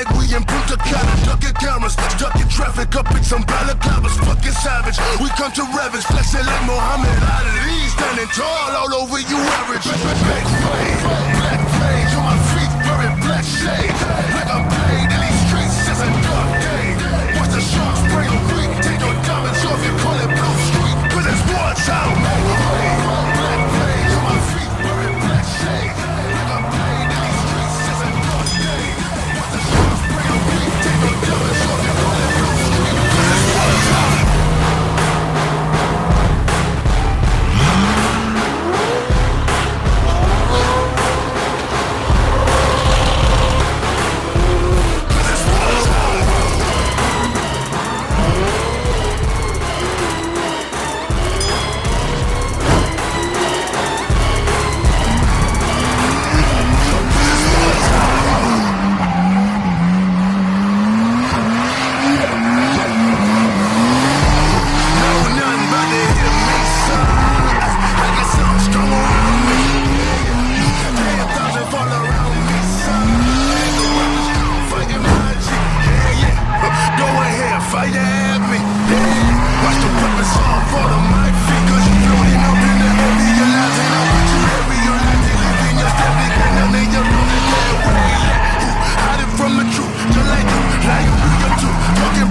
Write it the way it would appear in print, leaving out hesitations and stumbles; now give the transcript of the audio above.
like we in Punta Cana. Ducking cameras, stuck in traffic, up in some balaclavas. Fucking savage, we come to ravage. Flexing like Muhammad Ali. Standing tall all over you average. Black flame, black flame. On my feet, wearing black shade. Like I'm played in these streets, it's a dark day. Watch the sharks spray the weak. Take your diamonds off, you call it Blue Street. Cause it's war time. Black flame, black flame. On my feet, wearing black shade. Like I'm played in these streets, it's a dark day. Watch the sharks spray the weak. Take your diamonds off, you call it Blue Street. Cause it's war time. From the truth, just like you, like you do your too. Talking